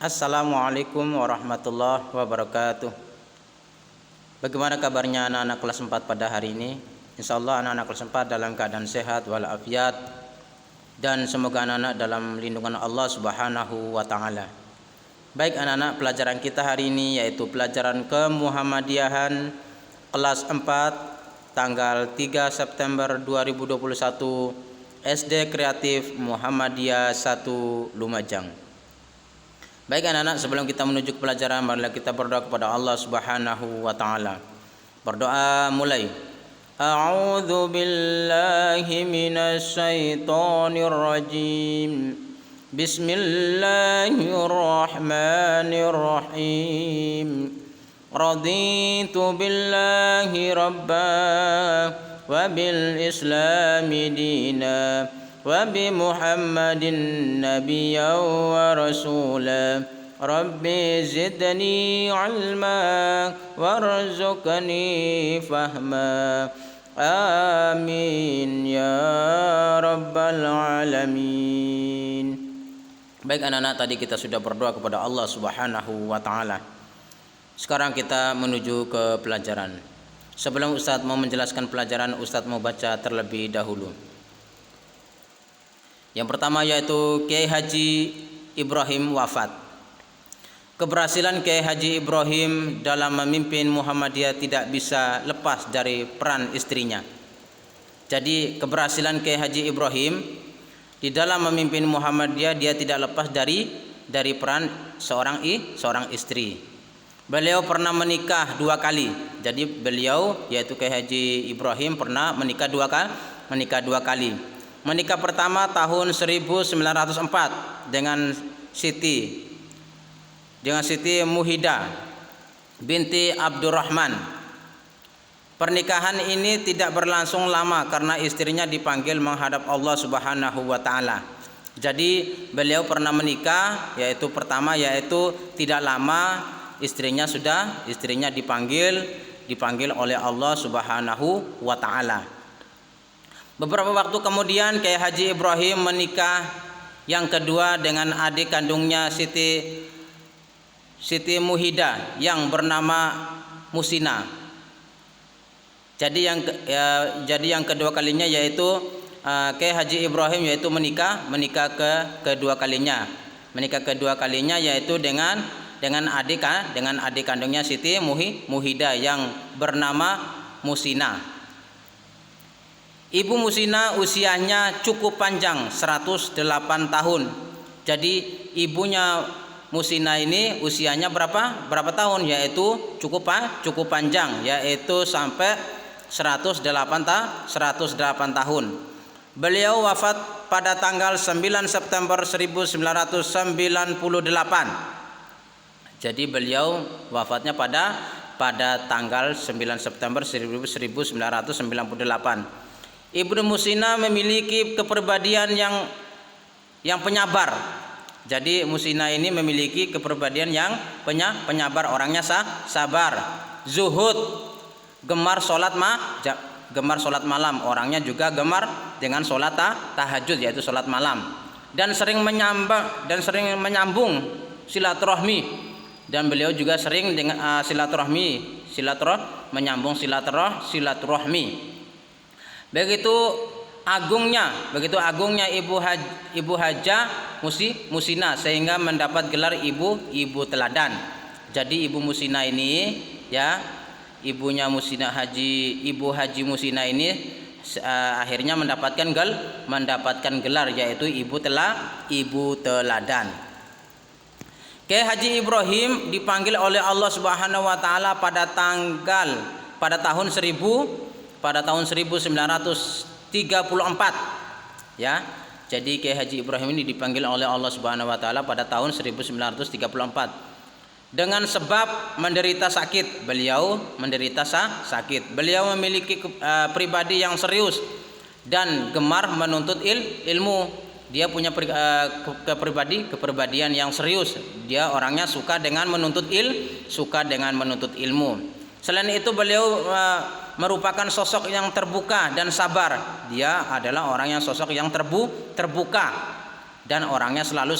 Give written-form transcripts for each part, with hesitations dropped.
Assalamualaikum warahmatullahi wabarakatuh. Bagaimana kabarnya anak-anak kelas 4 pada hari ini? Insya Allah anak-anak kelas 4 dalam keadaan sehat walafiat, dan semoga anak-anak dalam lindungan Allah Subhanahu wa Ta'ala. Baik anak-anak, pelajaran kita hari ini yaitu pelajaran kemuhammadiyahan kelas 4 tanggal 3 September 2021, SD Kreatif Muhammadiyah 1 Lumajang. Baik anak-anak, sebelum kita menuju ke pelajaran, marilah kita berdoa kepada Allah Subhanahu wa Ta'ala. Berdoa mulai. A'udzu billahi minasy syaithanir rajim. Bismillahirrahmanirrahim. Raditu billahi rabban wa bil islami dina wa bi Muhammadin nabiyyan wa rasula. Rabbi zidni ilma warzuqni fahma. Amin ya rabbal alamin. Baik anak-anak, tadi kita sudah berdoa kepada Allah Subhanahu wa Ta'ala. Sekarang kita menuju ke pelajaran. Sebelum Ustadz mau menjelaskan pelajaran, Ustadz mau baca terlebih dahulu. Yang pertama yaitu Kiai Haji Ibrahim wafat. Keberhasilan Kiai Haji Ibrahim dalam memimpin Muhammadiyah tidak bisa lepas dari peran istrinya. Jadi keberhasilan Kiai Haji Ibrahim di dalam memimpin Muhammadiyah dia tidak lepas dari peran seorang istri. Beliau pernah menikah 2 kali. Jadi beliau yaitu Kiai Haji Ibrahim pernah menikah dua kali. Menikah pertama tahun 1904 dengan Siti Muhida binti Abdurrahman. Pernikahan ini tidak berlangsung lama karena istrinya dipanggil menghadap Allah Subhanahu wa Ta'ala. Jadi beliau pernah menikah yaitu pertama yaitu tidak lama istrinya dipanggil oleh Allah Subhanahu wa Ta'ala. Beberapa waktu kemudian Kiai Haji Ibrahim menikah yang kedua dengan adik kandungnya Siti Muhida yang bernama Musina. Jadi yang kedua kalinya yaitu Kiai Haji Ibrahim yaitu menikah kedua kalinya yaitu dengan adik kandungnya Siti Muhida yang bernama Musina. Ibu Musina usianya cukup panjang, 108 tahun. Jadi ibunya Musina ini usianya berapa tahun? Yaitu cukup panjang, yaitu sampai 108 tahun. Beliau wafat pada tanggal 9 September 1998. Jadi beliau wafatnya pada tanggal 9 September 1998. Ibnu Musina memiliki kepribadian yang penyabar. Jadi Musina ini memiliki kepribadian yang penyabar, orangnya sabar, zuhud, gemar sholat malam, orangnya juga gemar dengan sholat tahajud yaitu sholat malam, dan sering menyambung silaturahmi, dan beliau juga sering dengan menyambung silaturahmi. Begitu agungnya Ibu Hajah Musina sehingga mendapat gelar ibu teladan. Jadi Ibu Musina ini ya, ibunya Ibu Haji Musina ini akhirnya mendapatkan gelar yaitu ibu teladan. Kiai Haji Ibrahim dipanggil oleh Allah Subhanahu wa Ta'ala pada tahun 1934 ya. Jadi Kiai Haji Ibrahim ini dipanggil oleh Allah Subhanahu wa Ta'ala pada tahun 1934 dengan sebab menderita sakit. Beliau memiliki pribadi yang serius dan gemar menuntut ilmu. Dia punya kepribadian yang serius. Dia orangnya suka dengan menuntut ilmu. Selain itu beliau merupakan sosok yang terbuka dan sabar. Dia adalah orang yang sosok yang terbuka dan orangnya selalu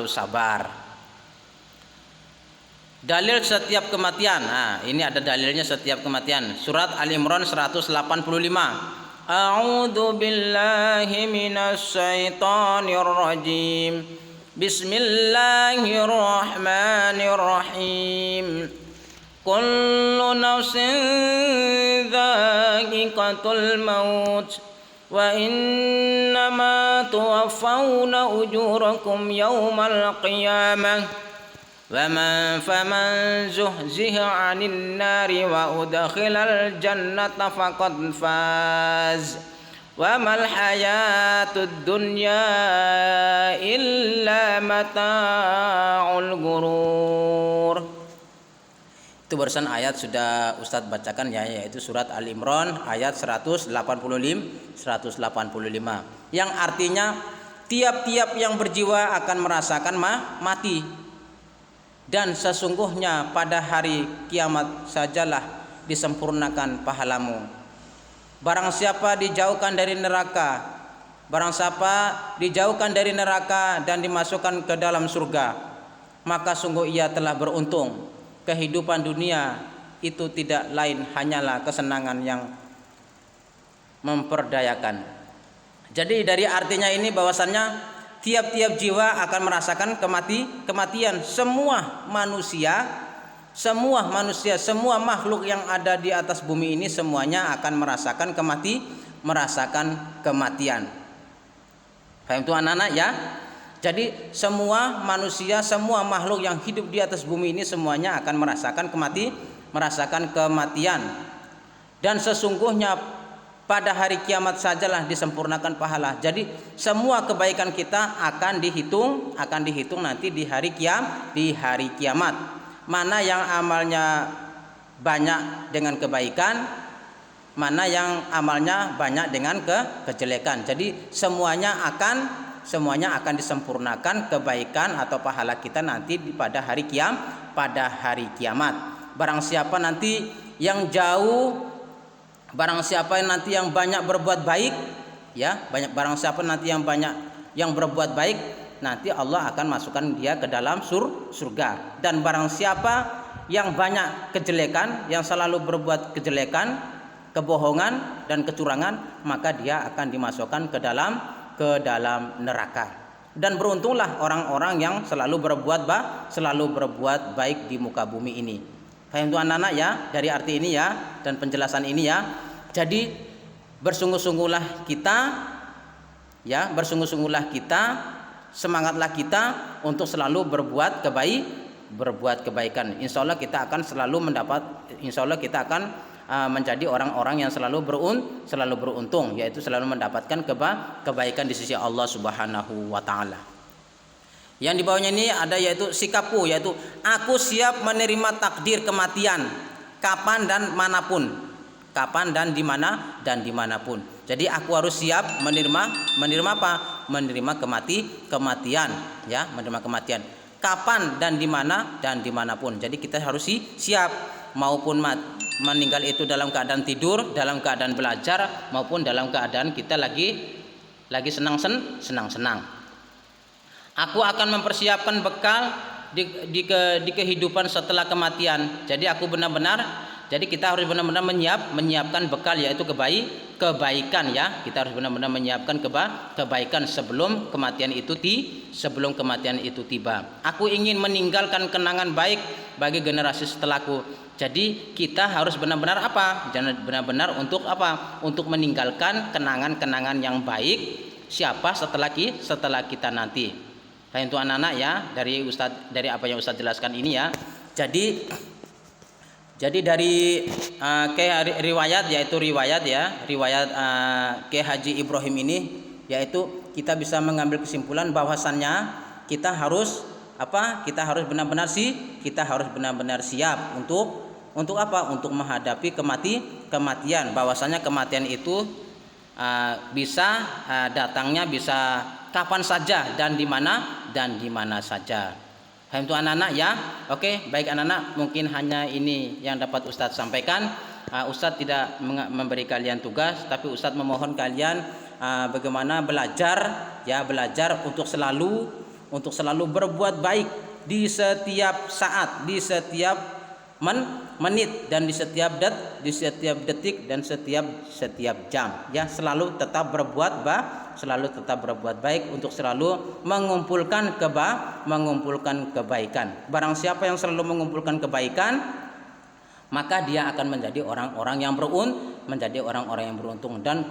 sabar. Dalil setiap kematian. Nah, ini ada dalilnya setiap kematian. Surat Al-Imran 185. A'udzu billahi minasy syaithanir rajim. Bismillahirrahmanirrahim. Kullu nafsin dha'iqatul maut wa innama tuwaffawna ujurakum yawmal qiyamah. فمن زحزح عن النار وأدخل الجنة فقد فاز وما الحياة الدنيا إلا متاع الغرور. Itu barusan ayat sudah Ustadz bacakan ya, yaitu surat Al-Imran ayat 185 yang artinya tiap-tiap yang berjiwa akan merasakan mati. Dan sesungguhnya pada hari kiamat sajalah disempurnakan pahalamu. Barang siapa dijauhkan dari neraka, dan dimasukkan ke dalam surga, maka sungguh ia telah beruntung. Kehidupan dunia itu tidak lain hanyalah kesenangan yang memperdayakan. Jadi dari artinya ini bahwasannya tiap-tiap jiwa akan merasakan kematian. Semua manusia, semua makhluk yang ada di atas bumi ini semuanya akan merasakan kematian. Paham itu anak-anak ya? Jadi semua manusia, semua makhluk yang hidup di atas bumi ini semuanya akan merasakan kematian. Dan sesungguhnya pada hari kiamat sajalah disempurnakan pahala. Jadi semua kebaikan kita akan dihitung nanti di hari kiamat. Mana yang amalnya banyak dengan kebaikan, mana yang amalnya banyak dengan kejelekan. Jadi semuanya akan disempurnakan kebaikan atau pahala kita nanti pada hari kiamat. Barang siapa nanti yang banyak berbuat baik, ya, barang siapa nanti yang berbuat baik, nanti Allah akan masukkan dia ke dalam surga. Dan barang siapa yang banyak kejelekan, yang selalu berbuat kejelekan, kebohongan dan kecurangan, maka dia akan dimasukkan ke dalam neraka. Dan beruntunglah orang-orang yang selalu berbuat baik di muka bumi ini. Paham tuan anak ya, dari arti ini ya dan penjelasan ini ya. Jadi bersungguh-sungguhlah kita, semangatlah kita untuk selalu berbuat kebaikan. Insya Allah kita akan menjadi orang-orang yang selalu beruntung, yaitu selalu mendapatkan kebaikan di sisi Allah Subhanahu wa taala. Yang di bawahnya ini ada yaitu sikapku, yaitu aku siap menerima takdir kematian kapan dan dimanapun. Jadi aku harus siap menerima apa? Menerima kematian, ya, menerima kematian kapan dan dimanapun. Jadi kita harus siap, maupun meninggal itu dalam keadaan tidur, dalam keadaan belajar, maupun dalam keadaan kita lagi senang-senang. Aku akan mempersiapkan bekal di kehidupan setelah kematian. Jadi kita harus benar-benar menyiapkan bekal, yaitu kebaikan ya. Kita harus benar-benar menyiapkan kebaikan sebelum kematian itu tiba. Aku ingin meninggalkan kenangan baik bagi generasi setelahku. Jadi kita harus benar-benar untuk Untuk meninggalkan kenangan-kenangan yang baik setelah kita nanti. Itu anak-anak ya, dari apa yang Ustadz jelaskan ini ya. Jadi dari riwayat Kiai Haji Ibrahim ini, yaitu kita bisa mengambil kesimpulan bahwasannya kita harus benar-benar siap untuk apa? Untuk menghadapi kematian. Bahwasannya kematian itu datangnya bisa kapan saja dan di mana saja. Itu anak-anak ya. Oke, baik anak-anak, mungkin hanya ini yang dapat Ustadz sampaikan. Ustadz tidak memberi kalian tugas, tapi Ustadz memohon kalian bagaimana belajar untuk selalu berbuat baik di setiap saat, di setiap menit, dan di setiap detik dan setiap jam, ya, selalu tetap berbuat baik untuk selalu mengumpulkan kebaikan. Barang siapa yang selalu mengumpulkan kebaikan, maka dia akan menjadi orang-orang yang beruntung, dan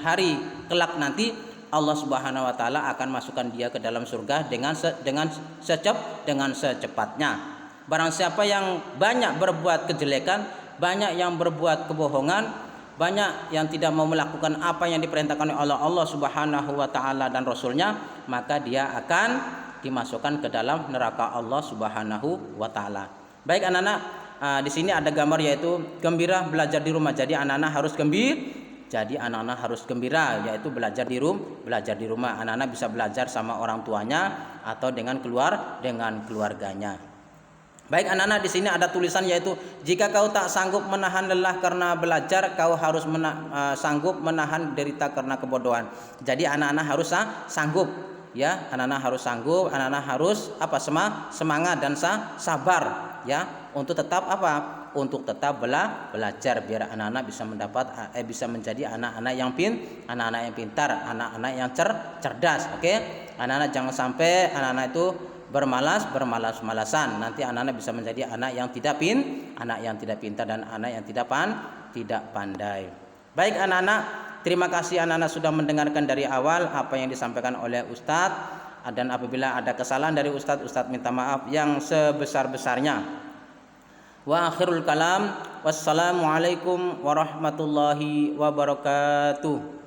hari kelak nanti Allah Subhanahu wa taala akan masukkan dia ke dalam surga dengan secepatnya. Barang siapa yang banyak berbuat kejelekan, banyak yang berbuat kebohongan, banyak yang tidak mau melakukan apa yang diperintahkan oleh Allah Subhanahu wa taala dan Rasulnya, maka dia akan dimasukkan ke dalam neraka Allah Subhanahu wa taala. Baik anak-anak, di sini ada gambar yaitu gembira belajar di rumah. Jadi anak-anak harus gembira, yaitu belajar di rumah. Anak-anak bisa belajar sama orang tuanya atau dengan keluarganya. Baik anak-anak, di sini ada tulisan yaitu jika kau tak sanggup menahan lelah karena belajar, kau harus sanggup menahan derita karena kebodohan. Jadi anak-anak harus sanggup, ya. Anak-anak harus sanggup, anak-anak harus semangat dan sabar, ya, untuk tetap untuk tetap belajar, biar anak-anak bisa menjadi anak-anak yang pintar, anak-anak yang cerdas. Oke. Anak-anak jangan sampai anak-anak itu bermalas-malasan. Nanti anak-anak bisa menjadi anak yang tidak pintar dan anak yang tidak pandai. Baik anak-anak, terima kasih anak-anak sudah mendengarkan dari awal apa yang disampaikan oleh Ustadz, dan apabila ada kesalahan dari Ustadz minta maaf yang sebesar-besarnya. Wa akhirul kalam, wassalamualaikum warahmatullahi wabarakatuh.